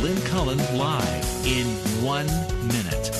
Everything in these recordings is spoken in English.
Lynn Cullen live in 1 minute.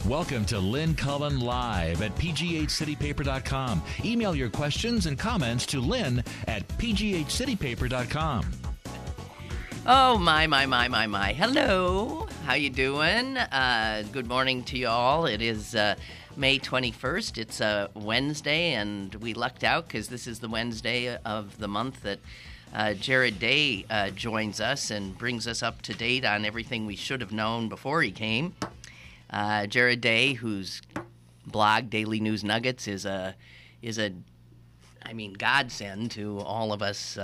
Welcome to Lynn Cullen Live at pghcitypaper.com. Email your questions and comments to Lynn at pghcitypaper.com. Oh, my. Hello. How you doing? Good morning to you all. It is May 21st. It's a Wednesday, and we lucked out because this is the Wednesday of the month that Jared Day joins us and brings us up to date on everything we should have known before he came. Jared Day, whose blog Daylee News Nuggets is a godsend to all of us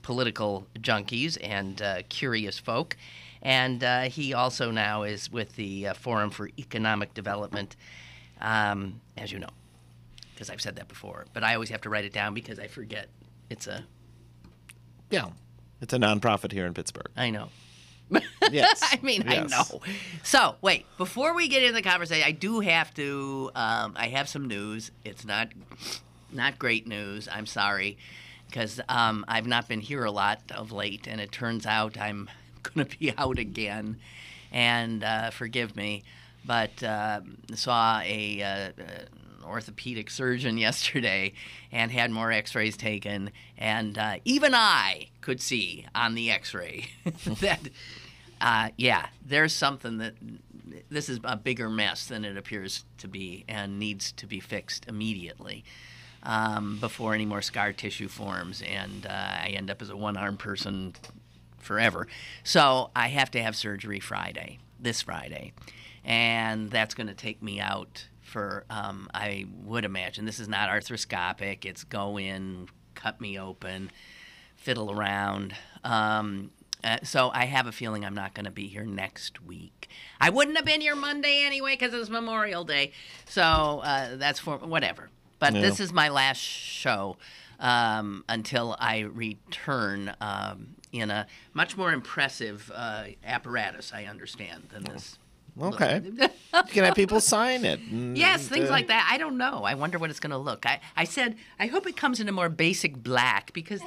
political junkies and curious folk, and he also now is with the Forum for Economic Development, as you know, because I've said that before, but I always have to write it down because I forget. It's a nonprofit here in Pittsburgh. I know. Yes. I know. So, wait, before we get into the conversation, I do have to, I have some news. It's not great news. I'm sorry, because I've not been here a lot of late, and it turns out I'm going to be out again, and forgive me, but saw a orthopedic surgeon yesterday and had more x-rays taken, and even I could see on the x-ray that there's something that this is a bigger mess than it appears to be and needs to be fixed immedately before any more scar tissue forms, and I end up as a one-armed person forever. So I have to have surgery this Friday, and that's going to take me out for, I would imagine, this is not arthroscopic. It's go in, cut me open, fiddle around. So I have a feeling I'm not going to be here next week. I wouldn't have been here Monday anyway because it was Memorial Day. So that's for whatever. But This is my last show until I return in a much more impressive apparatus, I understand, than this. Okay. You can have people sign it. Yes, things like that. I don't know. I wonder what it's going to look. I said, I hope it comes in a more basic black because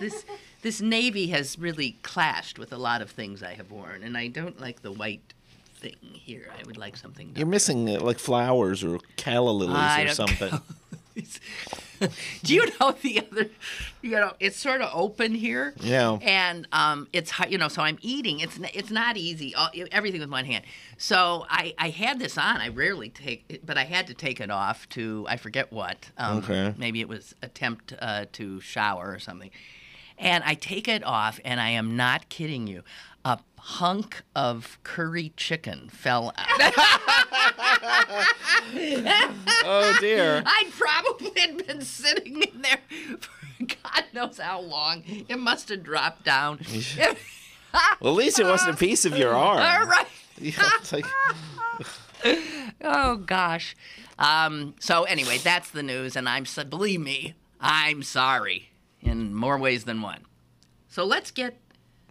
this navy has really clashed with a lot of things I have worn, and I don't like the white thing here. I would like something different. You're missing like flowers or calla lilies or something. Do you know the other, it's sort of open here. Yeah. And it's, so I'm eating. It's not easy, everything with one hand. So I had this on. I rarely take it, but I had to take it off to, I forget what. Okay. Maybe it was attempt to shower or something. And I take it off, and I am not kidding you. A hunk of curry chicken fell out. Oh, dear. I'd probably been sitting in there for God knows how long. It must have dropped down. Well, at least it wasn't a piece of your arm. All right. It's like... Oh, gosh. So anyway, that's the news, and believe me, I'm sorry in more ways than one. So let's get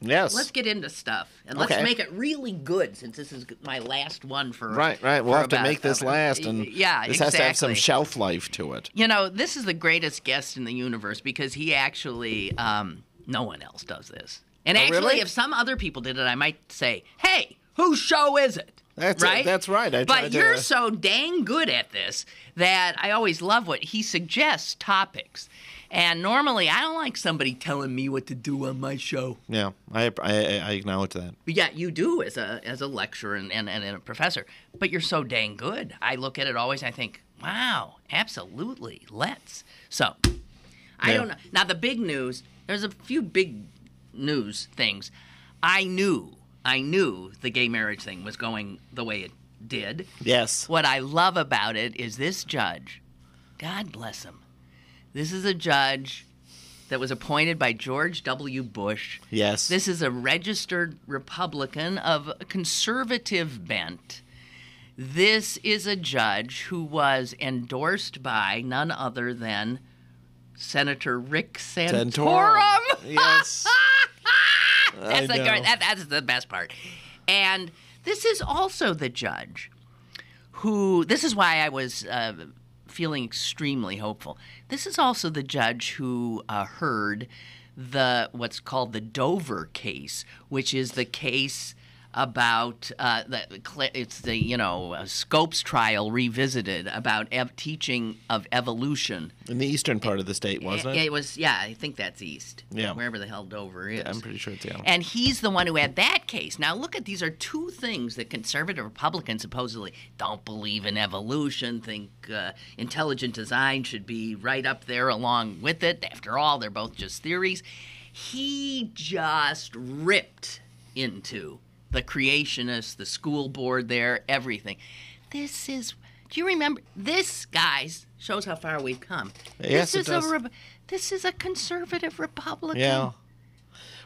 into stuff, and let's make it really good, since this is my last one for right. We'll have to make this last, and this has to have some shelf life to it. This is the greatest guest in the universe because he actually, no one else does this. And actually, really? If some other people did it, I might say, "Hey, whose show is it?" right? That's right. But you're so dang good at this that I always love what he suggests topics. And normally, I don't like somebody telling me what to do on my show. Yeah, I acknowledge that. Yeah, you do as a lecturer and a professor. But you're so dang good. I look at it always, I think, wow, absolutely, let's. So, I don't know. Now, the big news, there's a few big news things. I knew the gay marriage thing was going the way it did. Yes. What I love about it is this judge, God bless him, this is a judge that was appointed by George W. Bush. Yes. This is a registered Republican of conservative bent. This is a judge who was endorsed by none other than Senator Rick Santorum. Yes. That's the best part. And this is also the judge who, this is why I was feeling extremely hopeful. This is also the judge who heard what's called the Dover case, which is the case about it's the Scopes trial revisited about teaching of evolution in the eastern part of the state, wasn't it? It was, yeah. I think that's east. Yeah, wherever the hell Dover is. I'm pretty sure it's And he's the one who had that case. Now look at these are two things that conservative Republicans supposedly don't believe in evolution, think intelligent design should be right up there along with it. After all, they're both just theories. He just ripped into the creationists, the school board there, everything. Do you remember, this, guys, shows how far we've come. Yes, it does. This is a conservative Republican. Yeah.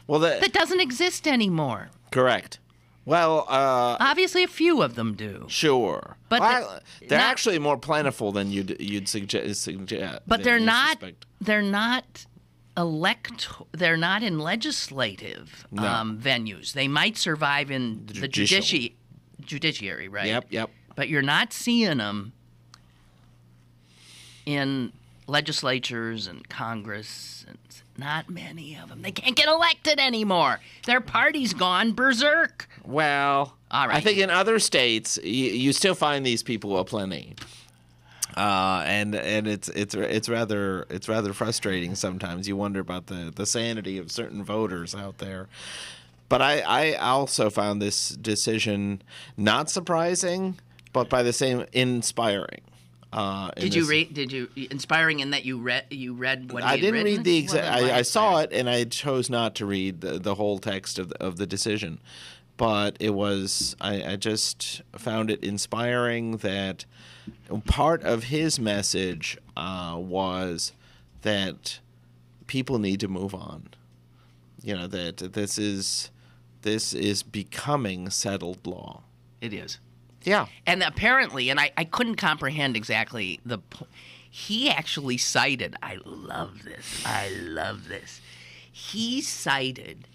Well, that doesn't exist anymore. Correct. Well, obviously a few of them do. Sure. But they're actually more plentiful than you'd suggest. But they're not they're not in legislative venues. They might survive in the judiciary, right? Yep. But you're not seeing them in legislatures and Congress, and not many of them. They can't get elected anymore. Their party's gone berserk. Well, all right. I think in other states you still find these people aplenty. And it's rather frustrating sometimes. You wonder about the sanity of certain voters out there. But I also found this decision not surprising, but by the same inspiring. Did you inspiring in that you read what he had written? I didn't read the exact. I saw it and I chose not to read the whole text of the decision, but it was I just found it inspiring that. Part of his message was that people need to move on. That this is becoming settled law. It is. Yeah. And apparently, and I couldn't comprehend exactly he actually cited, I love this. He cited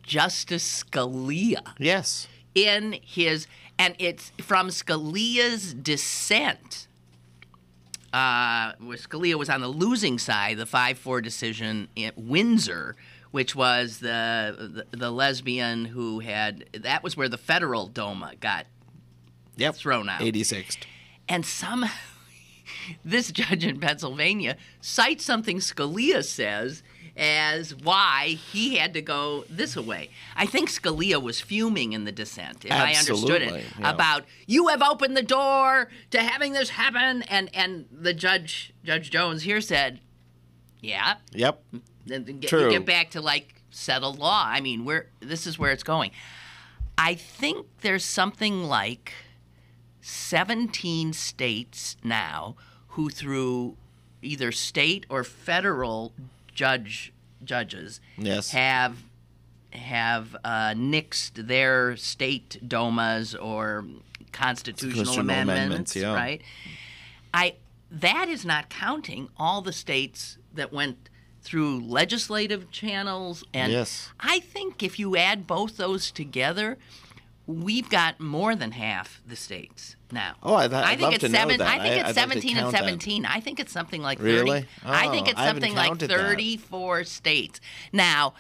Justice Scalia. Yes. In his... And it's from Scalia's dissent, where Scalia was on the losing side, the 5-4 decision at Windsor, which was the lesbian who that was where the federal DOMA got thrown out. 86th. And somehow this judge in Pennsylvania cites something Scalia says as why he had to go this way. I think Scalia was fuming in the dissent, if Absolutely, I understood it, about you have opened the door to having this happen, and the Judge Jones here said, yeah. Yep. True. You get back to like settled law. I mean, this is where it's going. I think there's something like 17 states now who through either state or federal judges have nixed their state DOMAs or constitutional amendments, right? That is not counting all the states that went through legislative channels, and I think if you add both those together, we've got more than half the states now. Oh, I think it's 17 and 17. That. I think it's something like 30. Really? I think it's something like 34 states. Now,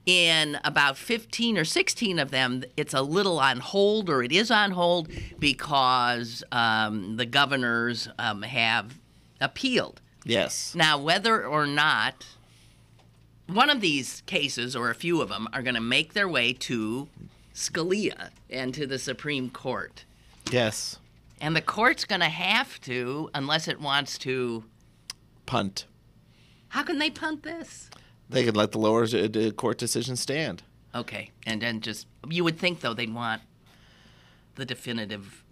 In about 15 or 16 of them, it's a little on hold, or it is on hold because the governors have appealed. Yes. Now, whether or not one of these cases, or a few of them, are going to make their way to Scalia and to the Supreme Court. Yes. And the court's going to have to, unless it wants to... Punt. How can they punt this? They could let the lower court decision stand. Okay. And then just... You would think, though, they'd want the definitive...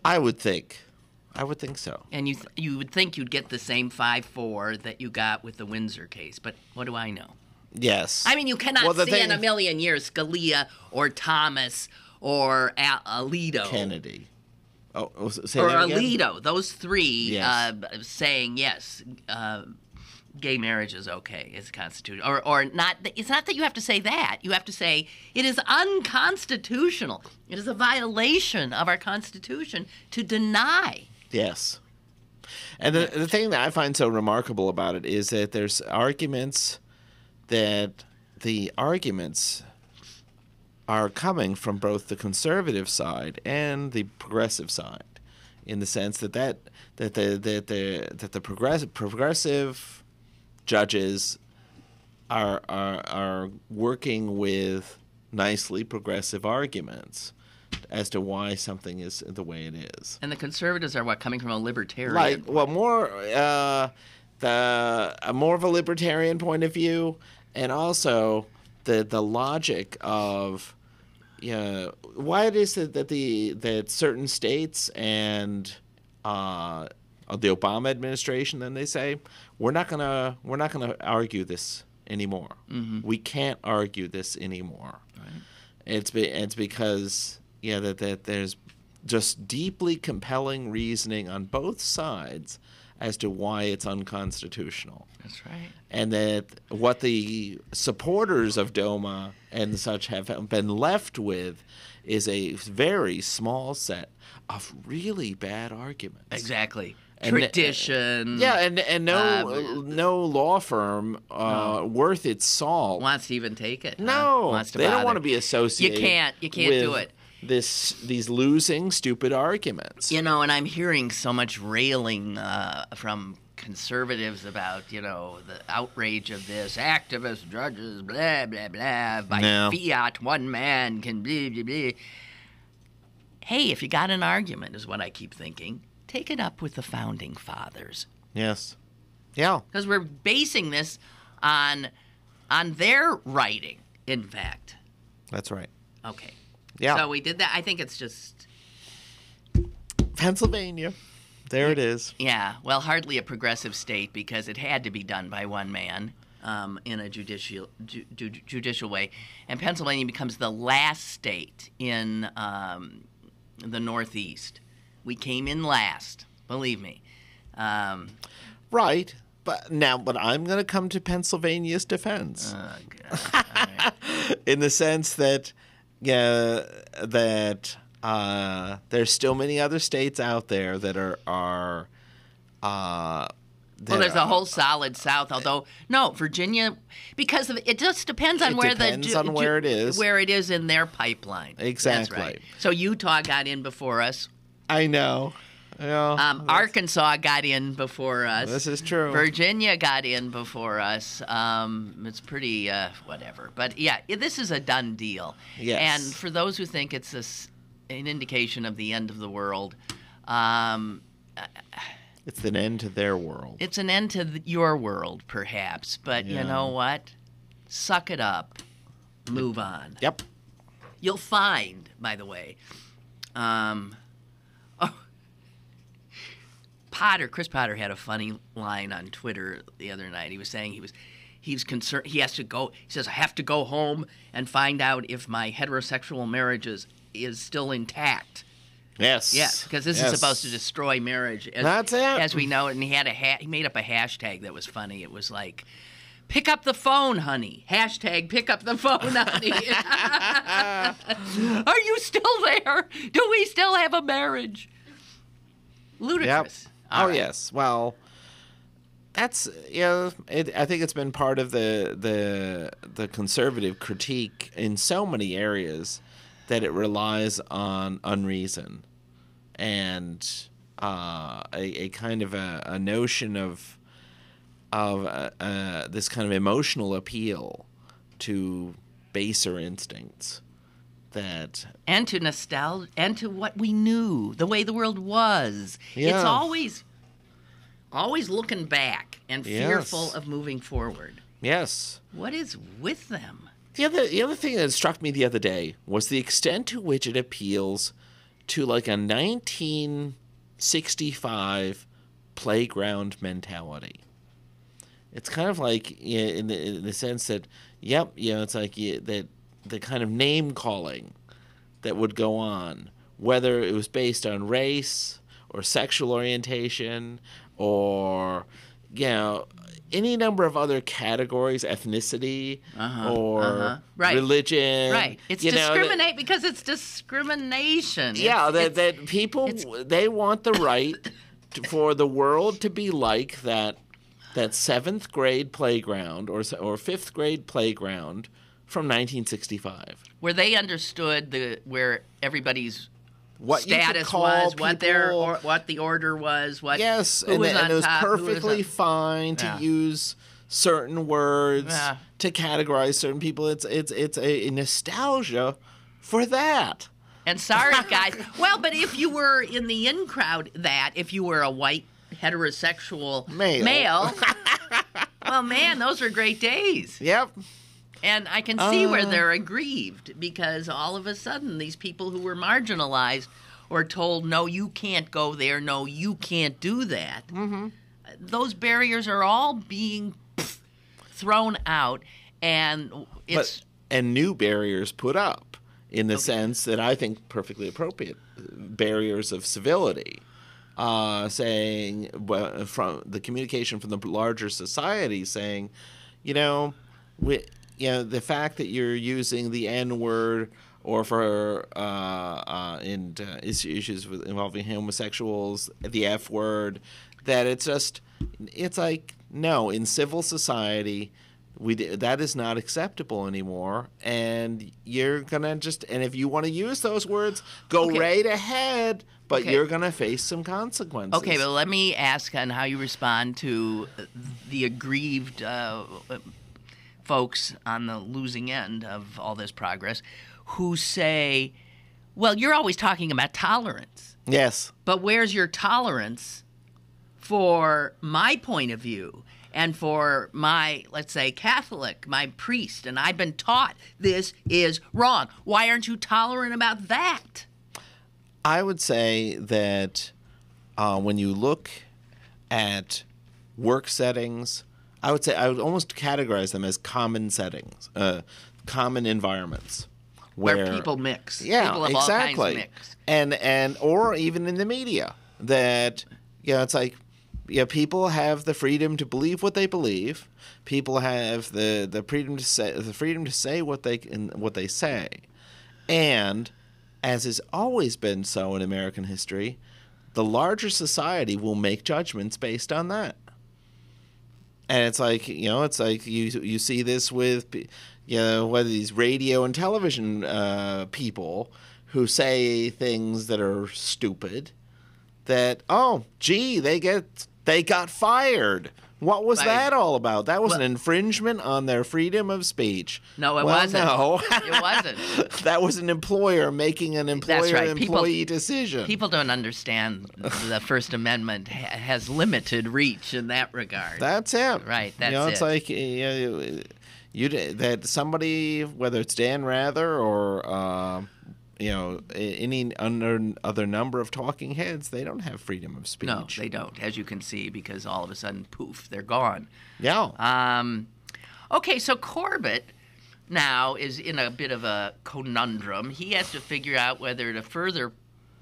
I would think so. And you would think you'd get the same 5-4 that you got with the Windsor case. But what do I know? Yes. I mean, you cannot see in a million years Scalia or Thomas or Alito. Kennedy. Oh, say or that again? Alito. Those three Yes. saying, yes, gay marriage is okay, it's constitutional. Or not. It's not that you have to say that. You have to say it is unconstitutional. It is a violation of our Constitution to deny. Yes. And the thing that I find so remarkable about it is that there's arguments that the arguments are coming from both the conservative side and the progressive side, in the sense that the progressive judges are working with nicely progressive arguments as to why something is the way it is. And the conservatives are coming from a libertarian. Like, well, more of a libertarian point of view, and also the logic of why it is that certain states and the Obama administration, then they say we're not gonna argue this anymore. Mm-hmm. We can't argue this anymore. Right. It's because that there's just deeply compelling reasoning on both sides as to why it's unconstitutional. That's right. And that what the supporters of DOMA and such have been left with is a very small set of really bad arguments. Exactly. Tradition. And no law firm worth its salt wants to even take it. No, wants to they bother. don't want to be associated. You can't do it. These losing, stupid arguments. And I'm hearing so much railing from conservatives about, the outrage of this. Activist judges, blah, blah, blah. By fiat, one man can blah, blah, blah. Hey, if you got an argument, is what I keep thinking, take it up with the Founding Fathers. Yes. Yeah. Because we're basing this on their writing, in fact. That's right. Okay. Yeah. So we did that. I think it's just... Pennsylvania. There it is. Yeah. Well, hardly a progressive state because it had to be done by one man in a judicial way. And Pennsylvania becomes the last state in the Northeast. We came in last, believe me. Right. But I'm going to come to Pennsylvania's defense. Oh, God. All right. In the sense that... that there's still many other states out there that are there's a whole solid South. Although Virginia, because it just depends on where it is, where it is in their pipeline. Exactly. That's right. So Utah got in before us. I know. Yeah, Arkansas got in before us. This is true. Virginia got in before us. It's pretty whatever. But yeah, this is a done deal. Yes. And for those who think it's an indication of the end of the world, it's an end to their world. It's an end to your world, perhaps. But you know what? Suck it up. Move on. Yep. You'll find, by the way, Chris Potter had a funny line on Twitter the other night. He was saying he's concerned. He has to go. He says, I have to go home and find out if my heterosexual marriage is still intact. Yes. Yes, because this is supposed to destroy marriage. That's it. As we know it. And he made up a hashtag that was funny. It was like, pick up the phone, honey. Hashtag pick up the phone, honey. Are you still there? Do we still have a marriage? Ludicrous. Yep. Right. Yes. Well, That's I think it's been part of the conservative critique in so many areas that it relies on unreason and a kind of a notion of this kind of emotional appeal to baser instincts and to nostalgia and to what we knew, the way the world was. Yeah. It's always looking back and fearful of moving forward. Yes. What is with them? The other thing that struck me the other day was the extent to which it appeals to like a 1965 playground mentality. It's kind of like in the sense that, it's like that the kind of name calling that would go on, whether it was based on race or sexual orientation or, any number of other categories, ethnicity or religion. Right. It's discriminate because it's discrimination. Yeah, that people, they want the right for the world to be like that 7th grade playground or 5th grade playground from 1965. Where they understood where everybody's what status was, what the order was, and it was perfectly fine to use certain words to categorize certain people. It's a nostalgia for that. And sorry, guys. Well, but if you were in the in crowd, if you were a white heterosexual male, well, man, those were great days. Yep. And I can see where they're aggrieved because all of a sudden these people who were marginalized or told, no, you can't go there, no, you can't do that. Mm-hmm. Those barriers are all being thrown out, and and new barriers put up in the sense that I think perfectly appropriate barriers of civility. Saying from the communication from the larger society, saying, the fact that you're using the N-word or for issues involving homosexuals, the F-word, that it's like, no, in civil society, that is not acceptable anymore, and you're gonna and if you want to use those words, go right ahead, but you're gonna face some consequences. Okay, but let me ask on how you respond to the aggrieved folks on the losing end of all this progress who say, well, you're always talking about tolerance. Yes. But where's your tolerance for my point of view and for my, let's say, Catholic, my priest, and I've been taught this is wrong. Why aren't you tolerant about that? I would say that when you look at work settings, I would almost categorize them as common settings, common environments. Where people mix. Yeah, people of exactly. all kinds mix. And or even in the media that, it's like, people have the freedom to believe what they believe. People have the freedom to say what they say. And as has always been so in American history, the larger society will make judgments based on that. And it's like, you see this with, whether these radio and television people who say things that are stupid, that, they got fired. What was that all about? That was an infringement on their freedom of speech. No, it wasn't. No. It wasn't. That was an employer making an employer-employee decision. People don't understand the First Amendment has limited reach in that regard. That's it. Right, that's it. It's like that somebody, whether it's Dan Rather or any other number of talking heads, they don't have freedom of speech. No, they don't, as you can see, because all of a sudden, poof, they're gone. Yeah. Okay, so Corbett now is in a bit of a conundrum. He has to figure out whether to further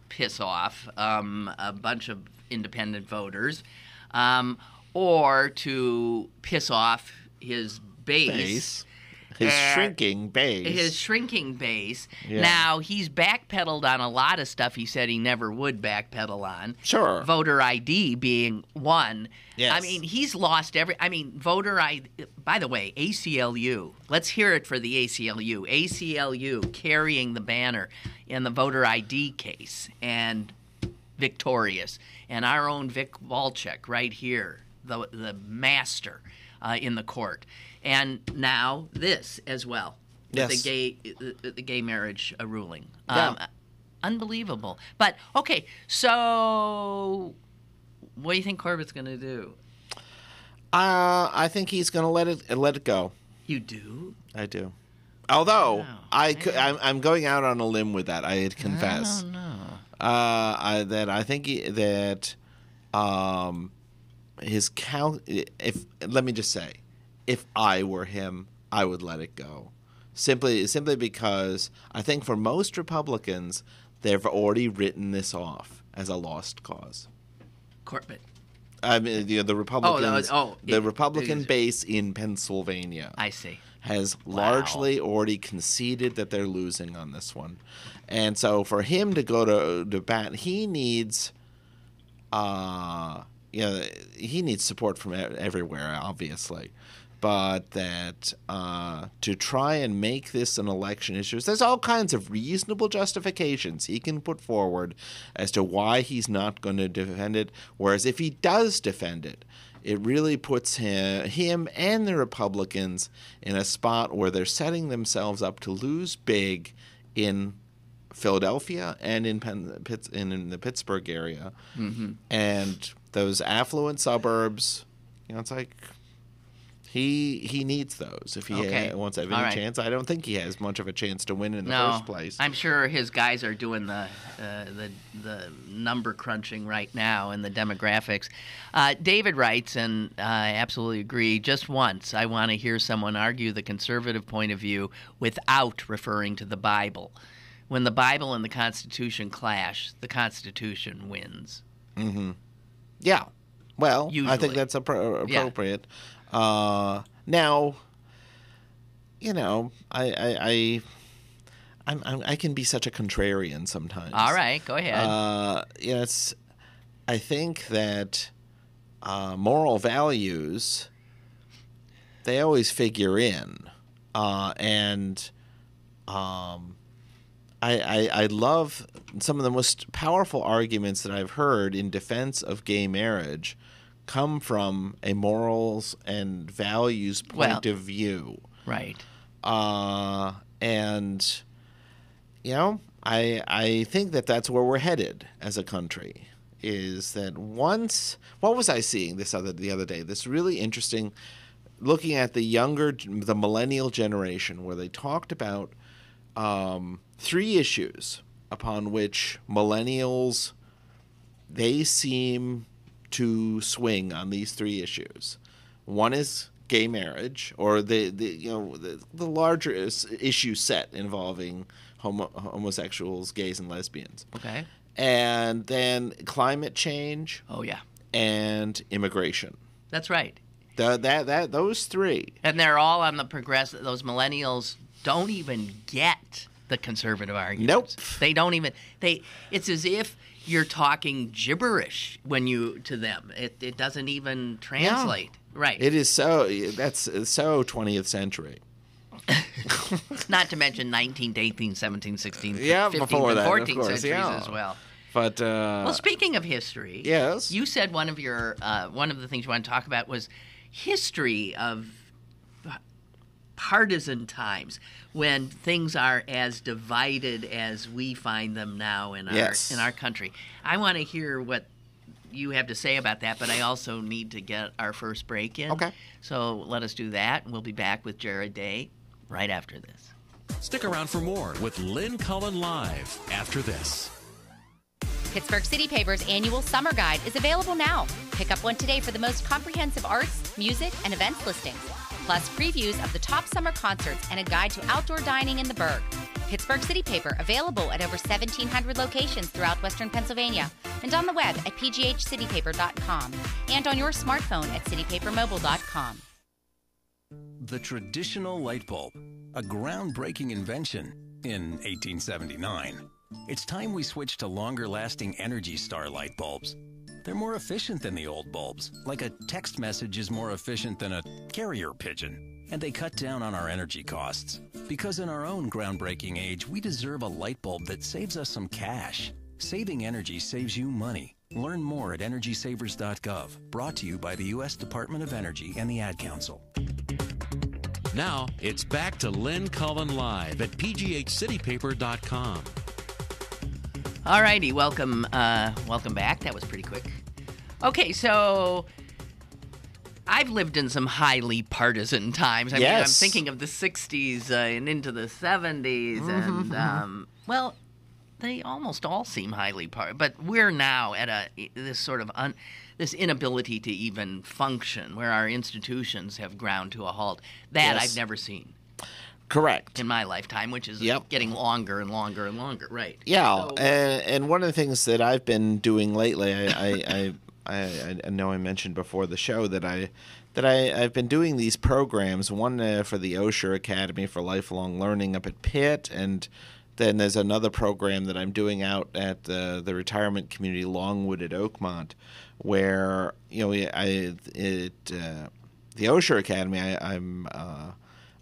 piss off a bunch of independent voters or to piss off his base. His shrinking base. Yeah. Now, he's backpedaled on a lot of stuff he said he never would backpedal on. Sure. Voter ID being one. Yes. I mean, he's lost voter ID. By the way, ACLU. Let's hear it for the ACLU. ACLU carrying the banner in the voter ID case and victorious. And our own Vic Walczak right here, the master in the court. And now this as well, yes. the gay marriage ruling. Yeah. Unbelievable. But, okay, so what do you think Corbett's going to do? I think he's going to let it go. You do? I do. Although, Wow. I'm going out on a limb with that, I confess. I don't know. I think his count. Let me just say, if I were him, I would let it go. Simply because I think for most Republicans, they've already written this off as a lost cause. Corbett. I mean, the Republicans. The Republican is. base in Pennsylvania. I see. Has largely already conceded that they're losing on this one. And so for him to go to bat, he needs he needs support from everywhere, obviously. But that to try and make this an election issue, there's all kinds of reasonable justifications he can put forward as to why he's not going to defend it. Whereas if he does defend it, it really puts him and the Republicans in a spot where they're setting themselves up to lose big in Philadelphia and in the Pittsburgh area. Mm-hmm. And those affluent suburbs, it's like he needs those if he wants to have any chance. I don't think he has much of a chance to win in the first place. I'm sure his guys are doing the number crunching right now and the demographics. David writes, and I absolutely agree, just once I want to hear someone argue the conservative point of view without referring to the Bible. When the Bible and the Constitution clash, the Constitution wins. Mm-hmm. Yeah. Well, usually. I think that's appropriate. Yeah. Now, I can be such a contrarian sometimes. All right, go ahead. I think that moral values, they always figure in, and I love some of the most powerful arguments that I've heard in defense of gay marriage come from a morals and values point of view. Right. And, I think that that's where we're headed as a country, is that once – what was I seeing the other day? This really interesting – looking at the millennial generation, where they talked about three issues upon which millennials, they seem to swing on these three issues. One is gay marriage, or the larger issue set involving homosexuals, gays, and lesbians. Okay. And then climate change. Oh yeah. And immigration. That's right. Those three. And they're all on the progressive. Those millennials don't even get the conservative arguments. Nope. They don't even. It's as if you're talking gibberish to them. It doesn't even translate. Yeah. Right. It is so. That's so 20th century. Not to mention 19th, 18th, 17th, 16th, 15th, before and that, 14th of course, centuries as well. But well, speaking of history, yes, you said one of the things you want to talk about was history of partisan times when things are as divided as we find them now in our country. I want to hear what you have to say about that, but I also need to get our first break in. Okay. So let us do that, and we'll be back with Jared Day right after this. Stick around for more with Lynn Cullen live after this. Pittsburgh City Paper's annual summer guide is available now. Pick up one today for the most comprehensive arts, music, and events listings, plus previews of the top summer concerts and a guide to outdoor dining in the Burgh. Pittsburgh City Paper, available at over 1,700 locations throughout Western Pennsylvania, and on the web at pghcitypaper.com, and on your smartphone at citypapermobile.com. the traditional light bulb, a groundbreaking invention in 1879. It's time we switch to longer-lasting Energy Star light bulbs. They're more efficient than the old bulbs, like a text message is more efficient than a carrier pigeon. And they cut down on our energy costs. Because in our own groundbreaking age, we deserve a light bulb that saves us some cash. Saving energy saves you money. Learn more at EnergySavers.gov. Brought to you by the U.S. Department of Energy and the Ad Council. Now, it's back to Lynn Cullen Live at pghcitypaper.com. All righty, welcome back. That was pretty quick. Okay, so I've lived in some highly partisan times. I mean, I'm thinking of the 60s and into the 70s, and, well, they almost all seem highly partisan. But we're now at this sort of this inability to even function, where our institutions have ground to a halt. That I've never seen. Correct. In my lifetime, which is getting longer and longer and longer, right? Yeah, so, and one of the things that I've been doing lately, I know I mentioned before the show that I've been doing these programs. One for the Osher Academy for Lifelong Learning up at Pitt, and then there's another program that I'm doing out at the retirement community Longwood at Oakmont, where the Osher Academy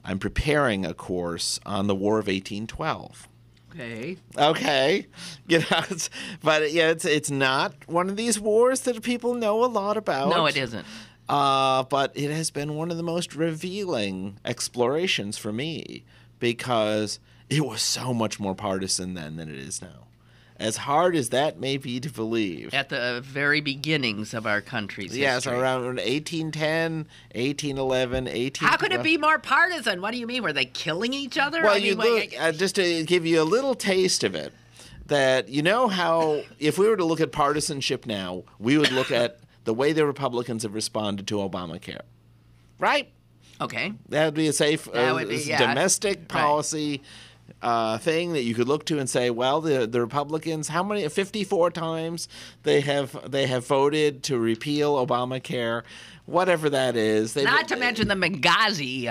I'm preparing a course on the War of 1812. Okay. It's not one of these wars that people know a lot about. No, it isn't. But it has been one of the most revealing explorations for me, because it was so much more partisan then than it is now. As hard as that may be to believe. At the very beginnings of our country's history. Yes, around 1810, 1811, 18... How could it be more partisan? What do you mean? Were they killing each other? Well, just to give you a little taste of it, that you know how if we were to look at partisanship now, we would look at the way the Republicans have responded to Obamacare. Right? Okay. That would be a safe domestic policy thing that you could look to and say, well, the Republicans, how many? 54 times they have voted to repeal Obamacare, whatever that is. Not to mention the Benghazi,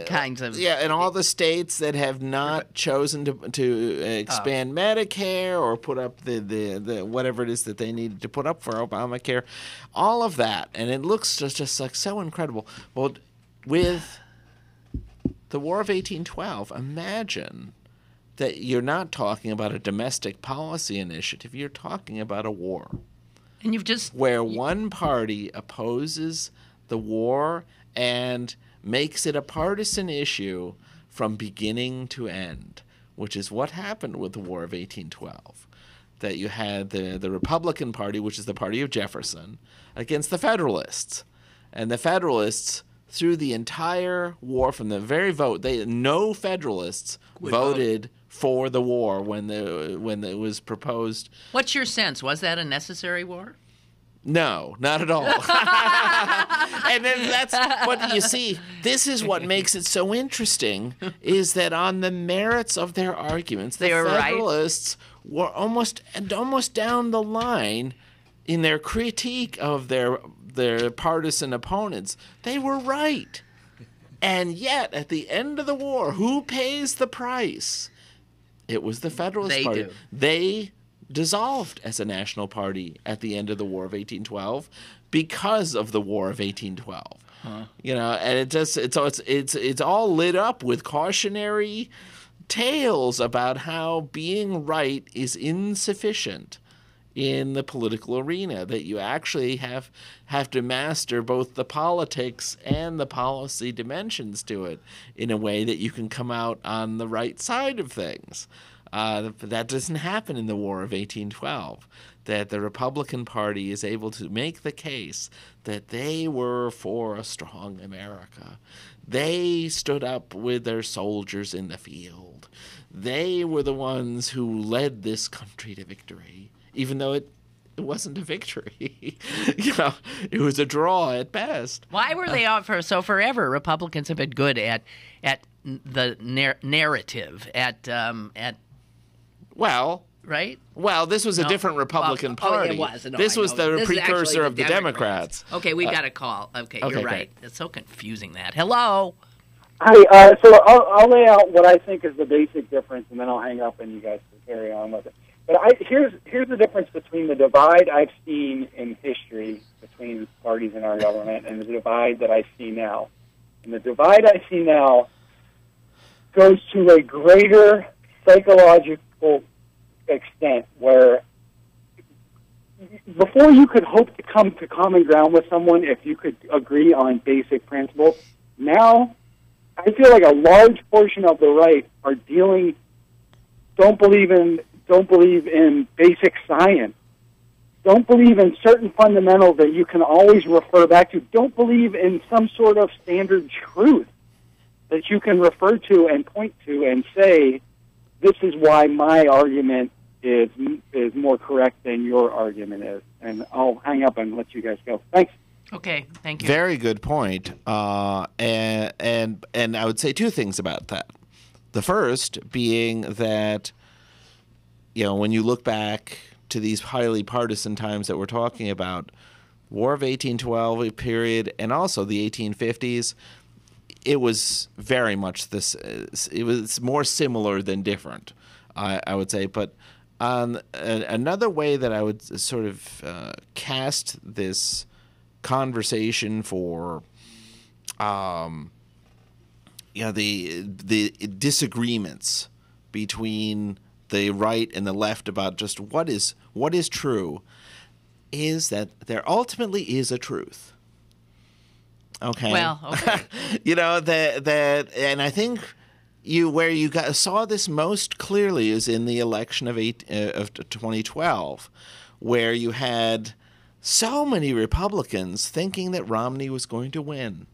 kinds of. Yeah, and all the states that have not chosen to expand Medicare or put up the whatever it is that they needed to put up for Obamacare, all of that, and it looks just like so incredible. Well, with the War of 1812, imagine that you're not talking about a domestic policy initiative. You're talking about a war. And where one party opposes the war and makes it a partisan issue from beginning to end, which is what happened with the War of 1812. That you had the Republican Party, which is the party of Jefferson, against the Federalists. And the Federalists, through the entire war, from the very vote, no Federalists voted for the war when it was proposed. What's your sense? Was that a necessary war? No, not at all. And then that's what you see. This is what makes it so interesting, is that on the merits of their arguments, the Federalists were almost down the line in their critique of their partisan opponents. They were right. And yet, at the end of the war, who pays the price? It was the Federalist Party. They dissolved as a national party at the end of the War of 1812 because of the War of 1812. Huh. And it's all lit up with cautionary tales about how being right is insufficient in the political arena, that you actually have to master both the politics and the policy dimensions to it in a way that you can come out on the right side of things. That doesn't happen in the War of 1812, that the Republican Party is able to make the case that they were for a strong America. They stood up with their soldiers in the field. They were the ones who led this country to victory, even though it wasn't a victory. It was a draw at best. Why were they out so forever? Republicans have been good at the narrative, at Well, right? Well, this was a different Republican Party. Oh, it was. No, this was the This is precursor actually of the Democrats. Okay, we've got a call. Okay, okay, you're right. great. It's so confusing that. Hello. Hi, so I'll lay out what I think is the basic difference, and then I'll hang up and you guys can carry on with it. But here's the difference between the divide I've seen in history between parties in our government and the divide that I see now. And the divide I see now goes to a greater psychological extent where before you could hope to come to common ground with someone if you could agree on basic principles, now I feel like a large portion of the right are don't believe in basic science, don't believe in certain fundamentals that you can always refer back to, don't believe in some sort of standard truth that you can refer to and point to and say, this is why my argument is more correct than your argument is. And I'll hang up and let you guys go. Thanks. Okay, thank you. Very good point. And I would say two things about that. The first being that, when you look back to these highly partisan times that we're talking about, War of 1812 period and also the 1850s, it was very much this. It was more similar than different, I would say. But another way that I would sort of cast this conversation for the disagreements between the right and the left about just what is true is that there ultimately is a truth. Okay. Well, okay. And I think where you saw this most clearly is in the election of 2012, where you had so many Republicans thinking that Romney was going to win.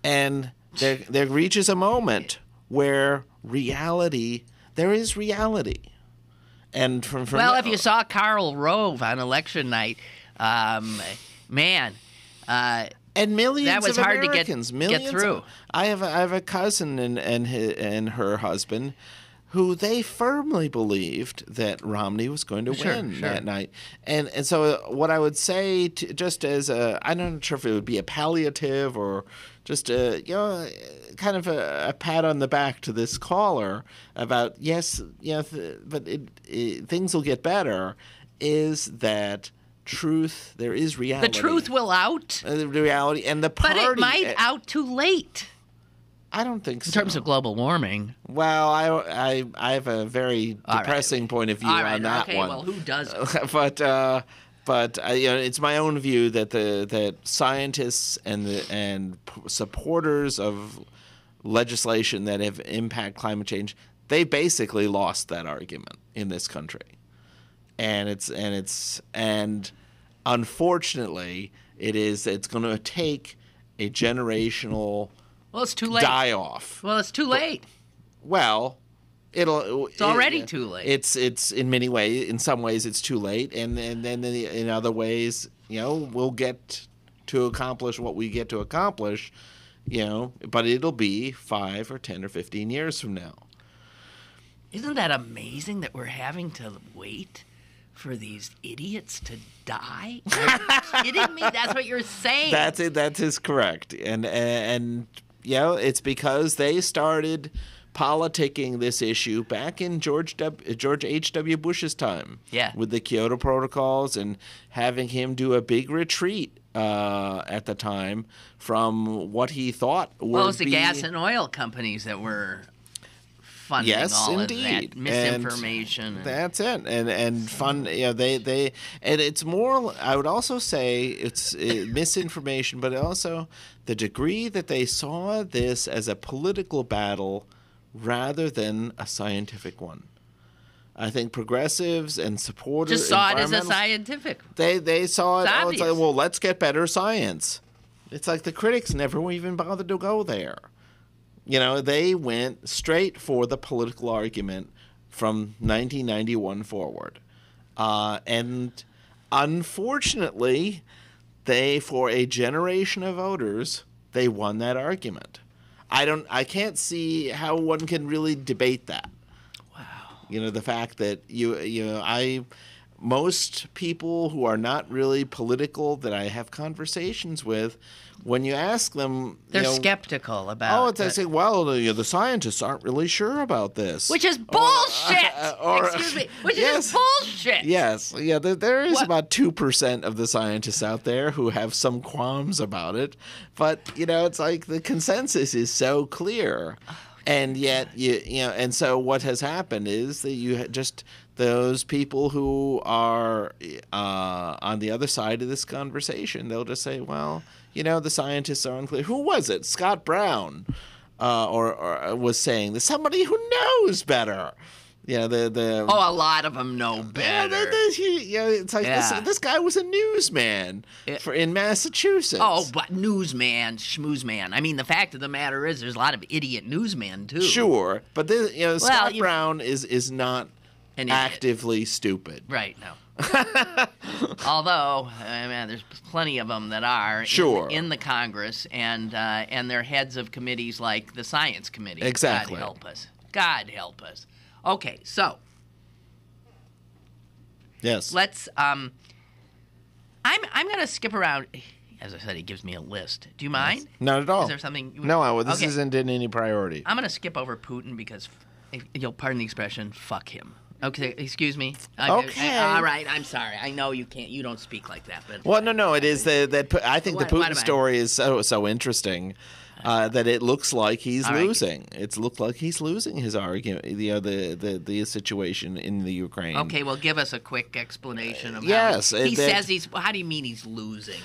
And there reaches a moment where there is reality. And from if you saw Karl Rove on election night, man, and millions that was of hard Americans, to get through. I have a cousin and her husband who they firmly believed that Romney was going to win that night. And so what I would say, just as I'm not sure if it would be a palliative or just kind of a pat on the back to this caller about, but things will get better, is that truth, there is reality. The truth will out. The reality and the party. But it might out too late. I don't think so. In terms of global warming. Well, I have a very depressing point of view on that one. Well, who doesn't? but it's my own view that scientists and supporters of legislation that have impact climate change, they basically lost that argument in this country, and unfortunately it's going to take a generational. Well, it's too late. Die off. Well, it's too late. Well, it's already too late. It's in many ways. In some ways, it's too late, and then in other ways, we'll get to accomplish what we get to accomplish, But it'll be 5 or 10 or 15 years from now. Isn't that amazing that we're having to wait for these idiots to die? Are you kidding me? That's what you're saying. That's it. That is correct. And it's because they started politicking this issue back in George H.W. Bush's time. Yeah. With the Kyoto Protocols and having him do a big retreat at the time from what he thought would be... Well, it was the gas and oil companies that were funding all of that misinformation. That's it. And fun, they and it's more, I would also say it's misinformation, but also the degree that they saw this as a political battle rather than a scientific one. I think progressives and supporters just saw it as a scientific. They saw it. It's it's like, well, let's get better science. It's like the critics never even bothered to go there. They went straight for the political argument from 1991 forward, and unfortunately, for a generation of voters, they won that argument. I can't see how one can really debate that. The fact that most people who are not really political that I have conversations with, when you ask them, they're skeptical about. They say, well, the scientists aren't really sure about this, which is bullshit. Excuse me, which is bullshit. Yes, there is about 2% of the scientists out there who have some qualms about it, but it's like the consensus is so clear. And yet, and so what has happened is that you just those people who are on the other side of this conversation, they'll just say, well, the scientists are unclear. Who was it? Scott Brown or was saying that somebody who knows better. A lot of them know better. It's like this guy was a newsman in Massachusetts. Oh, but newsman, schmoozman. I mean, the fact of the matter is there's a lot of idiot newsmen, too. Sure, but Scott Brown is not actively stupid. Right, no. Although, there's plenty of them that are in the Congress, and they're heads of committees like the Science Committee. Exactly. God help us. God help us. Okay, so yes, let's. I'm going to skip around. As I said, he gives me a list. Do you mind? Yes. Not at all. Is there something? No, this isn't in any priority. I'm going to skip over Putin because, you'll pardon the expression, fuck him. Okay, excuse me. Okay. All right, I'm sorry. I know you can't. You don't speak like that. But well, no. It is that I think the Putin story is so interesting. That it looks like he's losing. It looks like he's losing his argument. The situation in the Ukraine. Okay, well, give us a quick explanation of yes, how he says he's. How do you mean he's losing?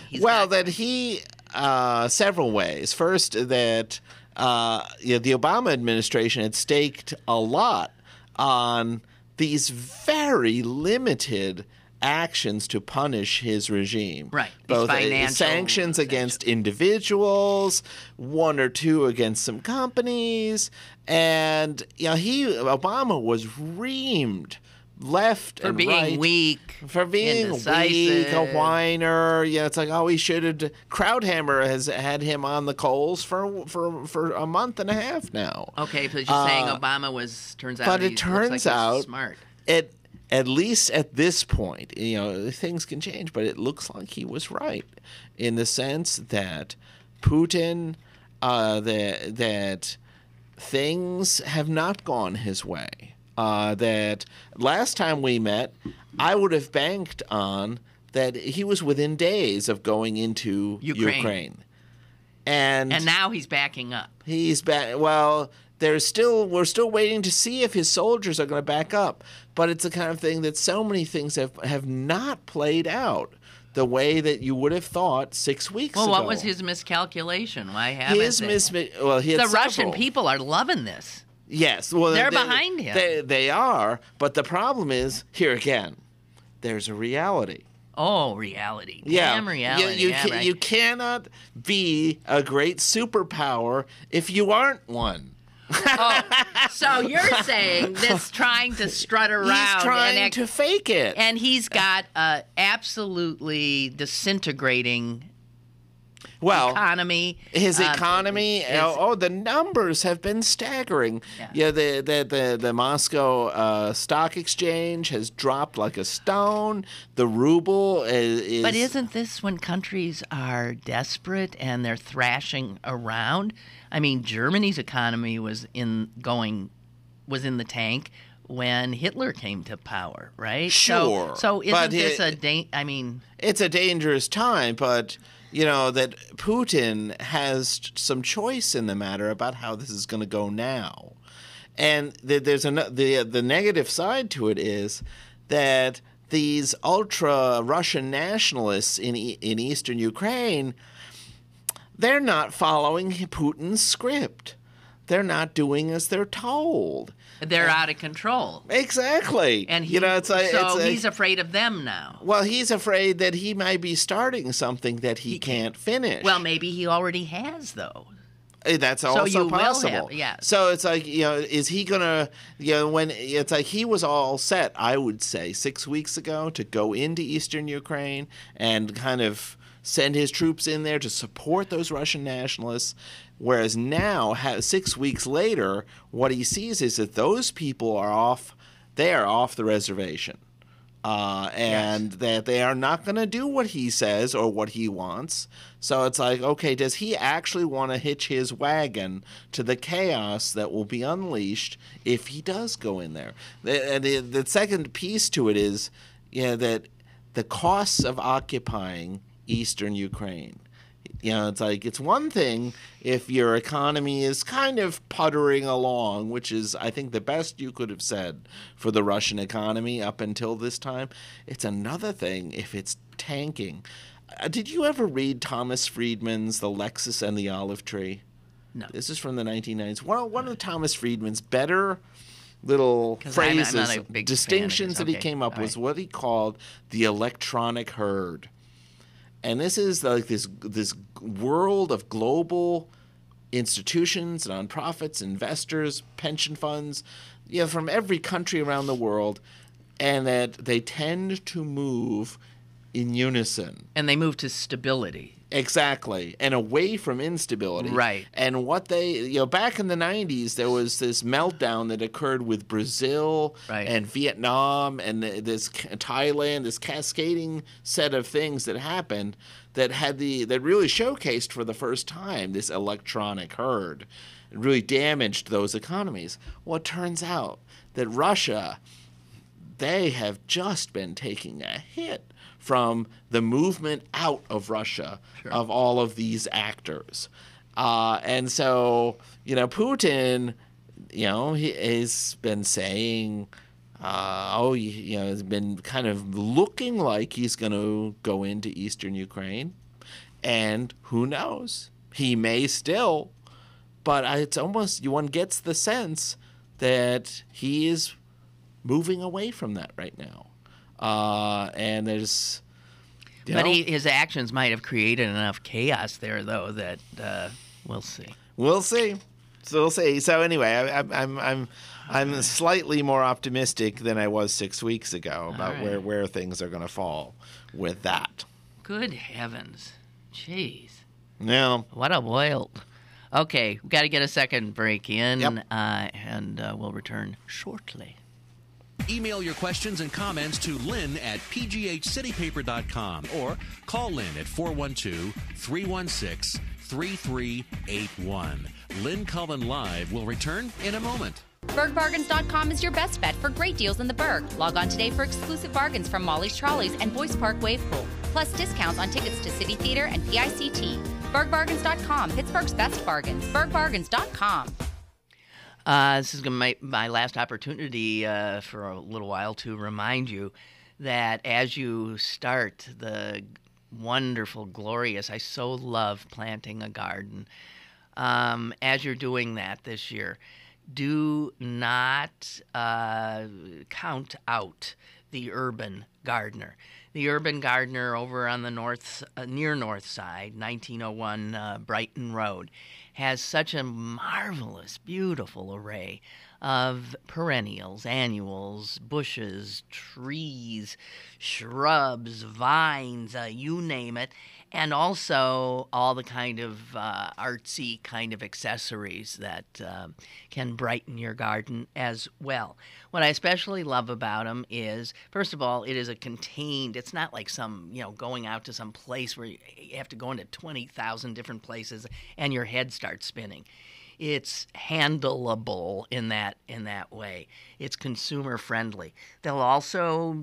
Several ways. First, that the Obama administration had staked a lot on these very limited actions to punish his regime. Right. Both sanctions against individuals, 1 or 2 against some companies, and Obama was reamed left and right for being weak, a whiner. It's like, he should have. Krauthammer has had him on the coals for a month and a half now. Okay, but you're saying Obama turns out, but it turns out smart. At least at this point, things can change, but it looks like he was right in the sense that Putin, that things have not gone his way. That last time we met, I would have banked on that he was within days of going into Ukraine. And now he's backing up. He's back. Well, we're still waiting to see if his soldiers are going to back up. But it's the kind of thing that so many things have not played out the way that you would have thought 6 weeks ago. Well, what was his miscalculation? Why haven't the Russian people are loving this. Yes. Well, they're behind him. They are. But the problem is, here again, there's a reality. Oh, reality. Yeah. Damn reality. You cannot be a great superpower if you aren't one. So you're saying this trying to strut around. He's trying to fake it. And he's got absolutely disintegrating economy. His economy, the numbers have been staggering. Yeah, the Moscow Stock Exchange has dropped like a stone. The ruble is. But isn't this when countries are desperate and they're thrashing around? I mean, Germany's economy was in the tank when Hitler came to power, right? Sure. So isn't this it's a dangerous time, but that Putin has some choice in the matter about how this is going to go now. And there's the negative side to it is that these ultra-Russian nationalists in eastern Ukraine, they're not following Putin's script. They're not doing as they're told. They're out of control. Exactly. And he's afraid of them now. Well, he's afraid that he might be starting something that he can't finish. Well, maybe he already has, though. That's also possible. Yeah. So it's like, is he going to, when it's like he was all set, I would say, 6 weeks ago to go into eastern Ukraine and kind of send his troops in there to support those Russian nationalists. Whereas now, 6 weeks later, what he sees is that those people are off they are off the reservation. And that they are not going to do what he says or what he wants. So it's like, okay, does he actually want to hitch his wagon to the chaos that will be unleashed if he does go in there? The second piece to it is, that the costs of occupying eastern Ukraine. It's like, it's one thing if your economy is kind of puttering along, which is, I think, the best you could have said for the Russian economy up until this time. It's another thing if it's tanking. Did you ever read Thomas Friedman's The Lexus and the Olive Tree? No. This is from the 1990s. One of Thomas Friedman's better little phrases, I'm not a big distinctions fan of that he came up with was what he called the electronic herd. And this is like this world of global institutions, nonprofits, investors, pension funds, from every country around the world, and that they tend to move in unison. And they move to stability. Exactly. And away from instability. Right. And what they, back in the 90s, there was this meltdown that occurred with Brazil and Vietnam and this Thailand, this cascading set of things that happened that that really showcased for the first time this electronic herd. It really damaged those economies. Well, it turns out that Russia, they have just been taking a hit from the movement out of Russia of all of these actors. And so, Putin, he has been saying, has been kind of looking like he's going to go into eastern Ukraine. And who knows? He may still. But it's almost, one gets the sense that he is moving away from that right now. And there's, but his actions might have created enough chaos there, though, that we'll see. We'll see. So we'll see. So anyway, I'm slightly more optimistic than I was 6 weeks ago about where things are going to fall with that. Good heavens, jeez. Yeah. What a world. Okay, we've got to get a second break in, and we'll return shortly. Email your questions and comments to Lynn at pghcitypaper.com or call Lynn at 412-316-3381. Lynn Cullen Live will return in a moment. BergBargains.com is your best bet for great deals in the Berg. Log on today for exclusive bargains from Molly's Trolleys and Boys Park Wave Pool, plus discounts on tickets to City Theater and PICT. BergBargains.com, Pittsburgh's best bargains. BergBargains.com. This is my last opportunity for a little while to remind you that as you start the wonderful, glorious, I so love planting a garden, as you're doing that this year, do not count out the urban gardener. The urban gardener over on the near North Side, 1901 Brighton Road, has such a marvelous, beautiful array of perennials, annuals, bushes, trees, shrubs, vines, you name it, and also all the kind of artsy kind of accessories that can brighten your garden as well. What I especially love about them is, first of all, it is it's not like some, going out to some place where you have to go into 20,000 different places and your head starts spinning. It's handleable in that way. It's consumer friendly. They'll also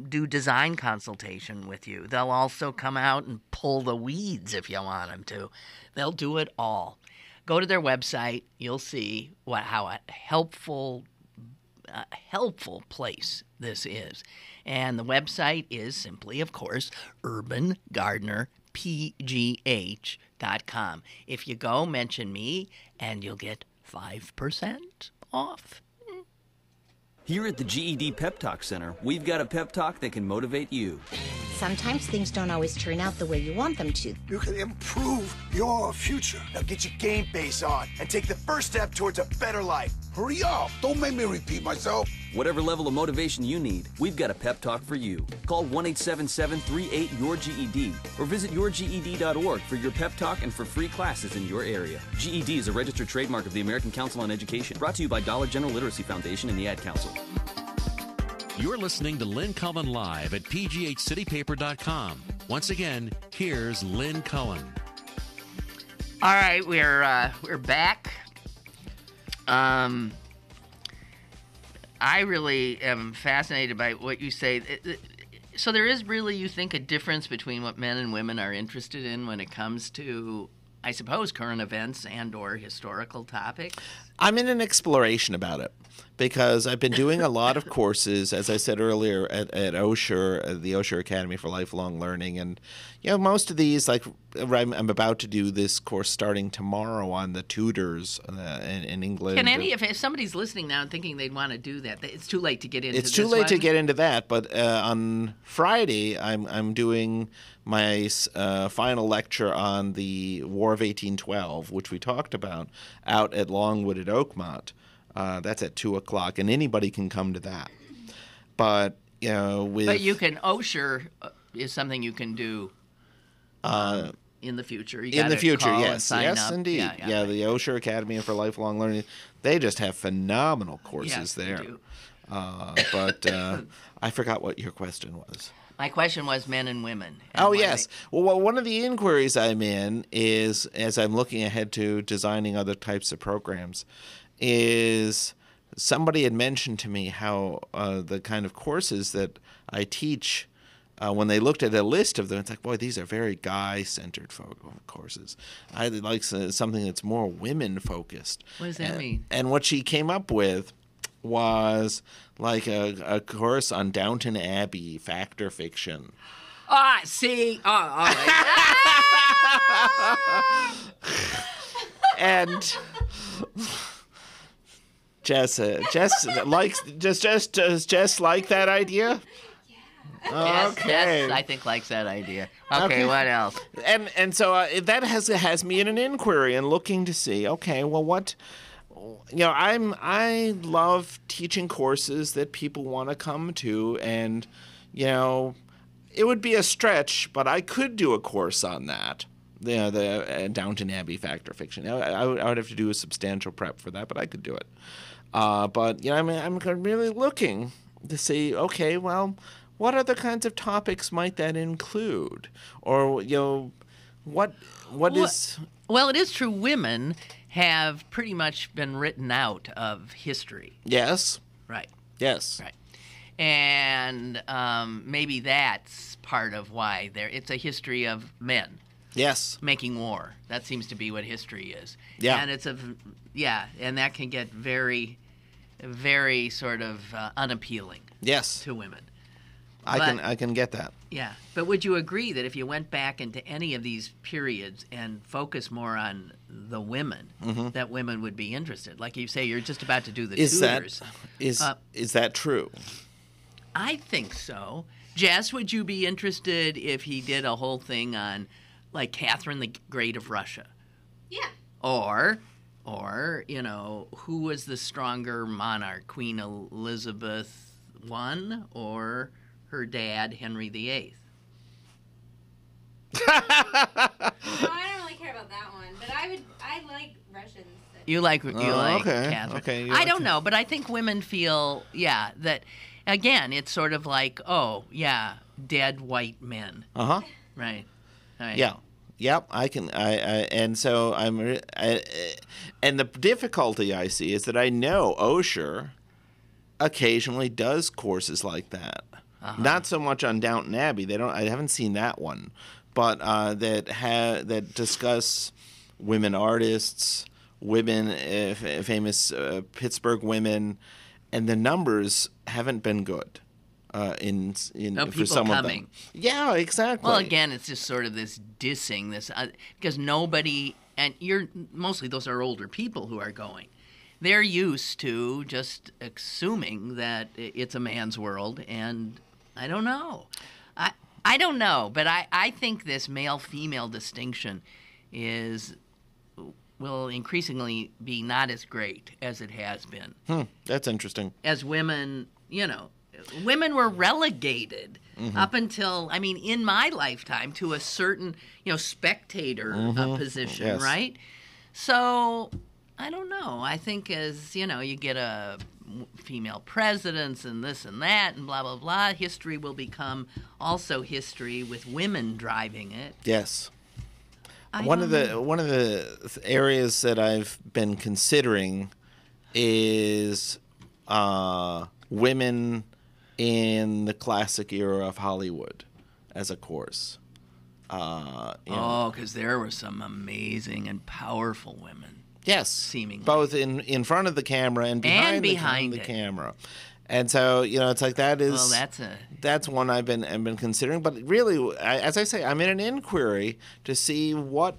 do design consultation with you. They'll also come out and pull the weeds if you want them to. They'll do it all. Go to their website. You'll see how a helpful place this is. And the website is simply, of course, Urban Gardener PGH.com. If you go, mention me, and you'll get 5% off. Here at the GED Pep Talk Center, we've got a pep talk that can motivate you. Sometimes things don't always turn out the way you want them to. You can improve your future. Now get your game face on and take the first step towards a better life. Hurry up. Don't make me repeat myself. Whatever level of motivation you need, we've got a pep talk for you. Call 1-877-38-YOUR-GED or visit yourged.org for your pep talk and for free classes in your area. GED is a registered trademark of the American Council on Education, brought to you by Dollar General Literacy Foundation and the Ad Council. You're listening to Lynn Cullen Live at pghcitypaper.com. Once again, here's Lynn Cullen. All right, we're back. I really am fascinated by what you say. So there is really, you think, a difference between what men and women are interested in when it comes to, I suppose, current events and or historical topics? I'm in an exploration about it because I've been doing a lot of courses, as I said earlier, at Osher, the Osher Academy for Lifelong Learning. And, most of these, like I'm about to do this course starting tomorrow on the Tudors in England. Can if somebody's listening now and thinking they'd want to do that, it's too late to get into It's too late to get into that, but on Friday I'm doing my final lecture on the War of 1812, which we talked about, out at Longwood at Oakmont. That's at 2:00, and anybody can come to that. But but you can Osher is something you can do in the future. In the future, yes, up. Indeed. Yeah, the Osher Academy for Lifelong Learning. They just have phenomenal courses there. They do. But I forgot what your question was. My question was men and women. Oh, yes. Well, one of the inquiries I'm in is, as I'm looking ahead to designing other types of programs, is somebody had mentioned to me how the kind of courses that I teach, when they looked at a list of them, it's like, boy, these are very guy-centered courses. I'd like something that's more women-focused. What does that mean? And what she came up with was like a course on Downton Abbey, fact or fiction. See? Oh, all right. And Jess likes Jess like that idea? Yes, I think likes that idea. Okay, what else? And so that has me in an inquiry and looking to see, okay, well, what, I love teaching courses that people want to come to, and it would be a stretch, but I could do a course on that. The Downton Abbey fact or fiction. I would have to do a substantial prep for that, but I could do it. But I'm really looking to see, okay, well, what other kinds of topics might that include? Or, what is... Well, it is true women have pretty much been written out of history. Yes. Right. Yes. Right. And maybe that's part of why it's a history of men. Yes. Making war. That seems to be what history is. Yeah. And and that can get very, very sort of unappealing. Yes. To women. I can get that. Yeah. But would you agree that if you went back into any of these periods and focused more on the women, that women would be interested? Like you say, you're just about to do the Tudors. Is that true? I think so. Jess, would you be interested if he did a whole thing on, like, Catherine the Great of Russia? Yeah. Or who was the stronger monarch, Queen Elizabeth I or her dad, Henry VIII? No, I don't really care about that one, but I like Russians. You like okay. Catherine. Okay, I don't know, but I think women feel, that, again, it's sort of like, dead white men. Uh-huh. Right. Yeah. Yep, I can. And so and the difficulty I see is that I know Osher occasionally does courses like that. Not so much on Downton Abbey. I haven't seen that one, but that discuss women artists, women, famous Pittsburgh women, and the numbers haven't been good. For some of them. Yeah, exactly. Well, again, it's just sort of this dissing, because nobody, and mostly those are older people who are going. They're used to just assuming that it's a man's world, and I don't know. I don't know, but I think this male-female distinction will increasingly be not as great as it has been. That's interesting. As women, women were relegated up until, in my lifetime, to a certain, spectator position, yes. right? So, I don't know. I think as, you get a female presidents and this and that and blah, blah, blah. History will become also history with women driving it. Yes. One of the areas that I've been considering is women in the classic era of Hollywood as a course. Because there were some amazing and powerful women. Yes, seemingly both in front of the camera and behind the camera. And so, it's like that is. Well, that's one I've been considering. But really, as I say, I'm in an inquiry to see what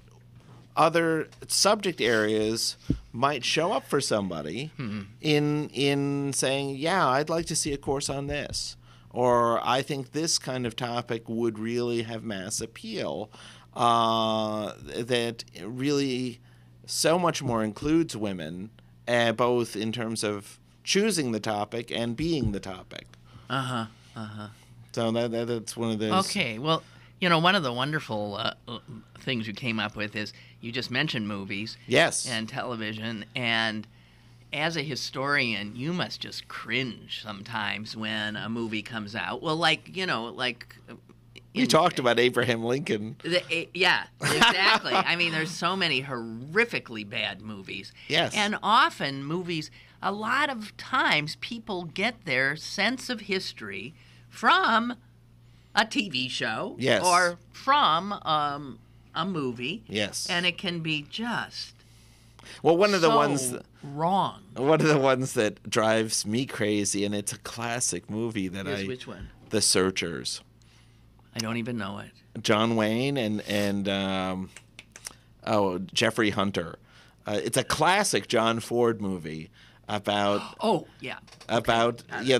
other subject areas might show up for somebody in saying, yeah, I'd like to see a course on this, or I think this kind of topic would really have mass appeal. That really so much more includes women, both in terms of choosing the topic and being the topic. So that's one of those. Okay, well, one of the wonderful things you came up with is you just mentioned movies. Yes. And television. And as a historian, you must just cringe sometimes when a movie comes out. Well, we talked about Abraham Lincoln. Yeah, exactly. I mean, there's so many horrifically bad movies. Yes. And often movies, a lot of times people get their sense of history from a TV show. Yes. Or from a movie. Yes. And it can be just one of the ones wrong. One of the ones that drives me crazy, and it's a classic movie that Which one? The Searchers. I don't even know it. John Wayne and Jeffrey Hunter. It's a classic John Ford movie about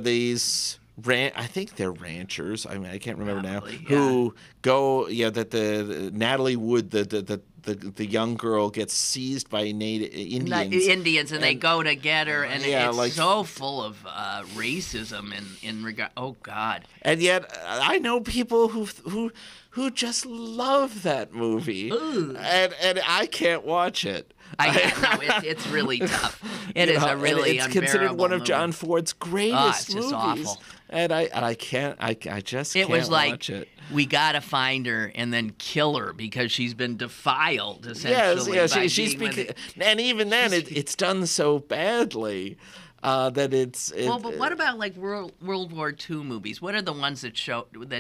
these I think they're ranchers. I mean, I can't remember now. Yeah. Who go that the Natalie Wood the young girl gets seized by Indians. And they go to get her, and it's so full of racism in regard. Oh God! And yet, I know people who just love that movie, and I can't watch it. It's really tough. It's considered one of movie. John Ford's greatest it's just movies. Awful. And I can't watch it. We gotta find her and then kill her because she's been defiled. Essentially, she's and even then it's done so badly that it's. But what about like World War II movies? What are the ones that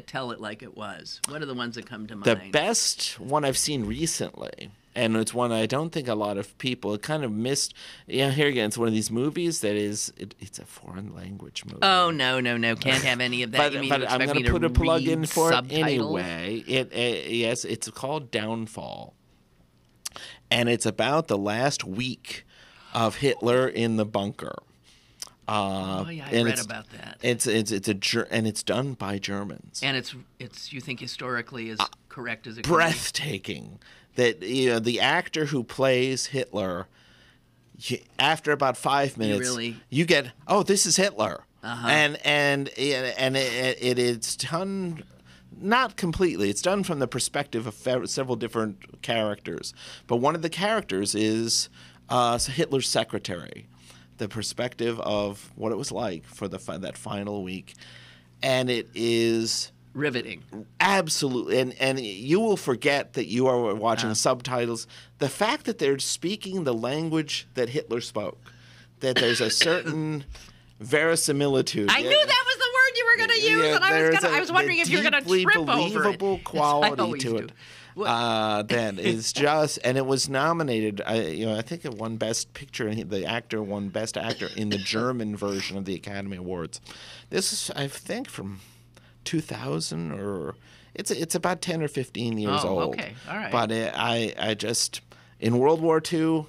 tell it like it was? What are the ones that come to mind? The best one I've seen recently. And it's one I don't think a lot of people kind of missed. Here again, it's one of these movies that is it's a foreign language movie. Oh no! Can't have any of that. but I'm going to put a plug in for it anyway. Yes, it's called Downfall, and it's about the last week of Hitler in the bunker. I read about that. It's done by Germans. And it's you think historically as correct as it breathtaking. That the actor who plays Hitler, after about 5 minutes, you get, this is Hitler, and it is done not completely. It's done from the perspective of several different characters, but one of the characters is Hitler's secretary, the perspective of what it was like for that final week, and it is riveting. Absolutely. And you will forget that you are watching subtitles. The fact that they're speaking the language that Hitler spoke, that there's a certain verisimilitude. I knew that was the word you were going to use, and I was wondering if you were going to trip over it. Believable quality to it. That is just, and it was nominated. I think it won Best Picture, and the actor won Best Actor in the German version of the Academy Awards. This is, I think, from 2000, or it's about 10 or 15 years old. Okay, all right. But I just, in World War II,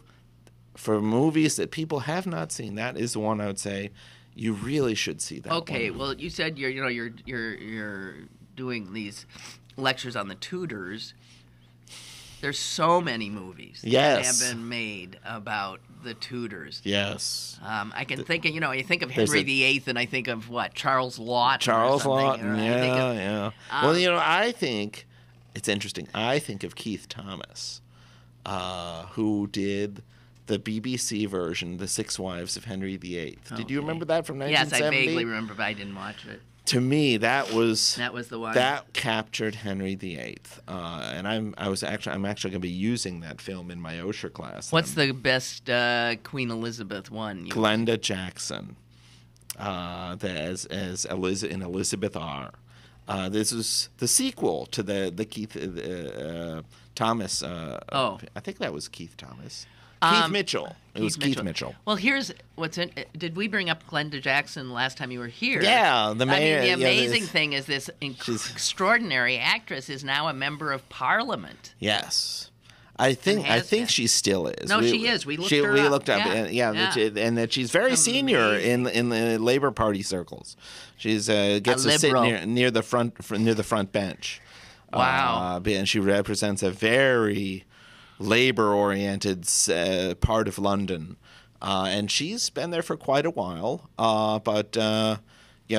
for movies that people have not seen, that is the one I would say you really should see. That okay, one. well, you said you're doing these lectures on the Tudors. There's so many movies that have been made about the Tudors. Yes. I can think of, you think of Henry VIII, and I think of what? Charles Lawton. Charles Lawton, yeah. Well, I think it's interesting. I think of Keith Thomas, who did the BBC version, The Six Wives of Henry VIII. Did you remember that from 1970? Yes, I vaguely remember, but I didn't watch it. To me, that was the one that captured Henry VIII, and I'm actually going to be using that film in my Osher class. What's the best Queen Elizabeth one? Glenda Jackson, as in Elizabeth R. This is the sequel to the Keith Thomas. I think that was Keith Thomas. Keith Mitchell. It was Keith Mitchell. Well, here's what's in. Did we bring up Glenda Jackson last time you were here? Yeah, the amazing thing is this extraordinary actress is now a member of Parliament. Yes. I think she still is. No, she is. We looked her up. We looked up, and that she's very senior in the Labor Party circles. She's gets to sit near the front bench. Wow. And she represents a very labor-oriented part of London, and she's been there for quite a while. But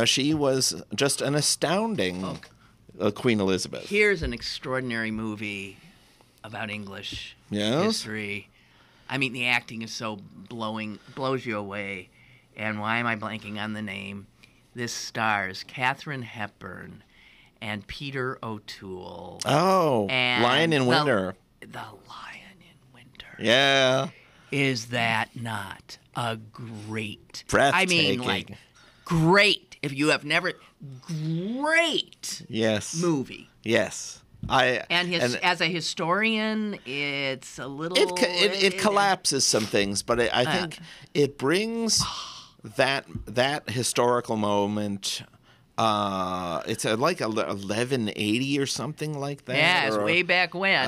she was just an astounding Queen Elizabeth. Here's an extraordinary movie about English history. I mean, the acting is so blows you away. And why am I blanking on the name? This stars Katharine Hepburn and Peter O'Toole. Oh, Lion in Winter. The Lion in Winter. Yeah. Is that not a great? Breathtaking. I mean, great. If you have never, great. Yes. Movie. Yes. As a historian, it's a little. It collapses some things, but I think it brings that historical moment. It's like 1180 or something like that. Yeah, it's way back when.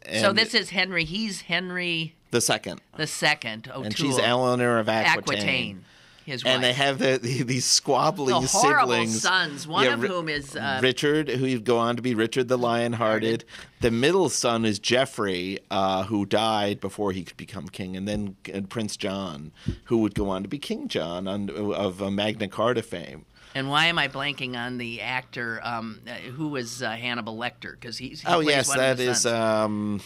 So this is Henry. He's Henry the Second. O'Toole. And she's Eleanor of Aquitaine. His wife. And they have these squabbly horrible siblings. Sons, one of whom is Richard, who would go on to be Richard the Lionhearted. The middle son is Geoffrey, who died before he could become king, and then Prince John, who would go on to be King John of Magna Carta fame. And why am I blanking on the actor who was Hannibal Lecter? Because he oh plays yes, one that of the is. sons.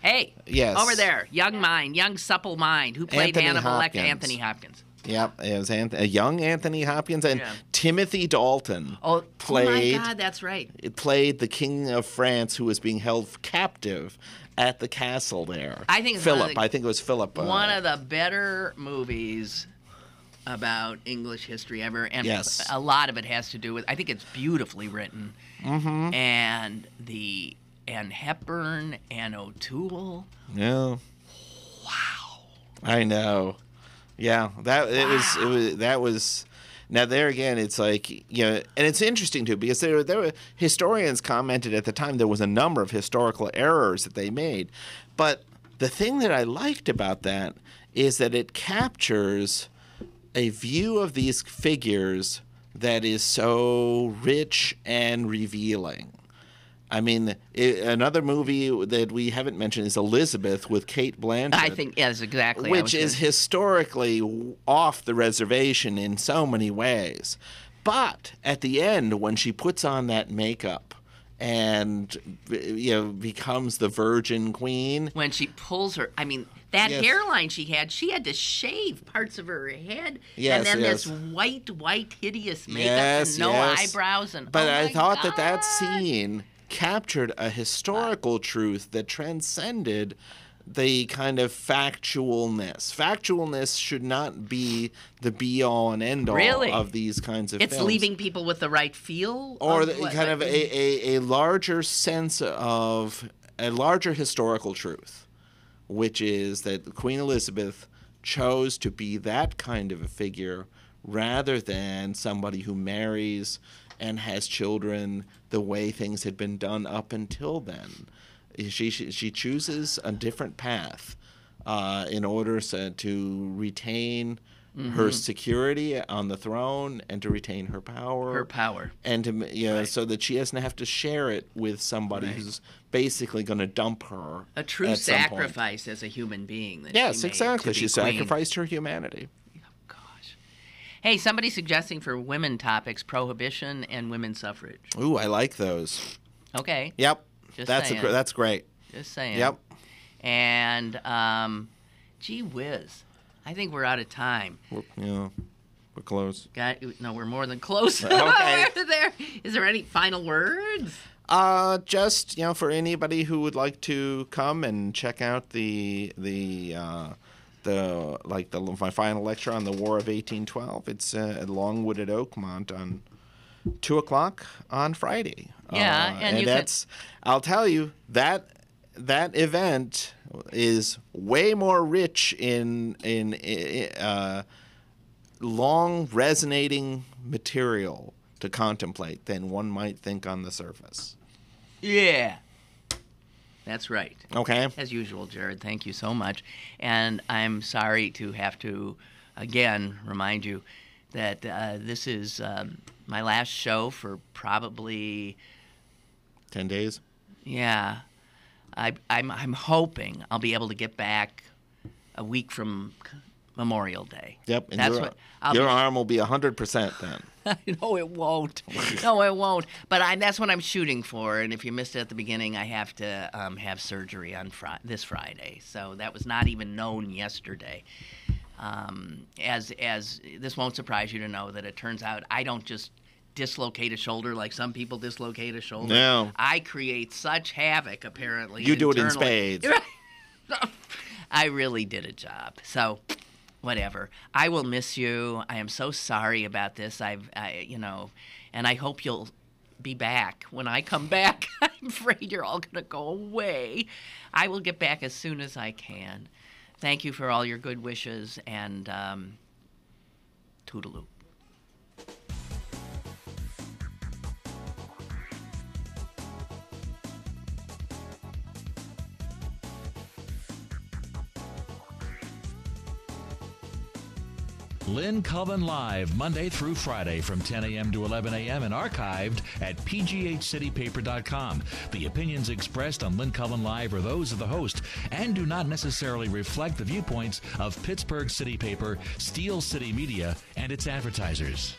Hey, yes, over there, young supple mind, who played Hannibal Lecter? Anthony Hopkins. Yep, it was a young Anthony Hopkins and Timothy Dalton. Oh my God, that's right. It played the King of France, who was being held captive at the castle there. I think Philip. I think it was Philip. One of the better movies about English history ever, and a lot of it has to do with. I think it's beautifully written, and Hepburn and O'Toole. Yeah. Wow. I know. Yeah, that was. Now there again, it's like and it's interesting too because there were historians commented at the time there was a number of historical errors that they made, but the thing that I liked about that is that it captures a view of these figures that is so rich and revealing. I mean, another movie that we haven't mentioned is Elizabeth with Cate Blanchett. I think, yes, exactly. Which is historically off the reservation in so many ways. But at the end, when she puts on that makeup and becomes the Virgin Queen. When she pulls her, I mean, that hairline she had to shave parts of her head. Yes, and then this white, hideous makeup and no eyebrows. But I thought that scene captured a historical truth that transcended the kind of factualness. Factualness should not be the be-all and end-all of these kinds of films. It's leaving people with the right feel? Or a larger sense of a larger historical truth, which is that Queen Elizabeth chose to be that kind of a figure rather than somebody who marries and has children the way things had been done up until then. She chooses a different path in order to retain her security on the throne and to retain her power. And to so that she doesn't have to share it with somebody who's basically going to dump her. A true sacrifice as a human being. Yes, exactly. She sacrificed her humanity. Hey, somebody's suggesting for women topics, prohibition and women's suffrage. Ooh, I like those. Okay. Yep. That's great. Just saying. Yep. And gee whiz, I think we're out of time. We're close. No, we're more than close. Okay. Is there any final words? Just for anybody who would like to come and check out my final lecture on the War of 1812. It's at Longwood at Oakmont on 2:00 on Friday. Yeah, and that's I'll tell you that event is way more rich in long resonating material to contemplate than one might think on the surface. Yeah. That's right. Okay. As usual, Jared, thank you so much. And I'm sorry to have to, again, remind you that this is my last show for probably 10 days. Yeah. I'm hoping I'll be able to get back a week from Memorial Day. Yep. And your arm will be 100% then. No, it won't. No, it won't. But that's what I'm shooting for. And if you missed it at the beginning, I have to have surgery on this Friday. So that was not even known yesterday. As this won't surprise you to know that it turns out I don't just dislocate a shoulder like some people dislocate a shoulder. No. I create such havoc, apparently. You do it in spades. I really did a job. So... whatever. I will miss you. I am so sorry about this. And I hope you'll be back when I come back. I'm afraid you're all going to go away. I will get back as soon as I can. Thank you for all your good wishes, and toodaloo. Lynn Cullen Live, Monday through Friday from 10 a.m. to 11 a.m. and archived at pghcitypaper.com. The opinions expressed on Lynn Cullen Live are those of the host and do not necessarily reflect the viewpoints of Pittsburgh City Paper, Steel City Media, and its advertisers.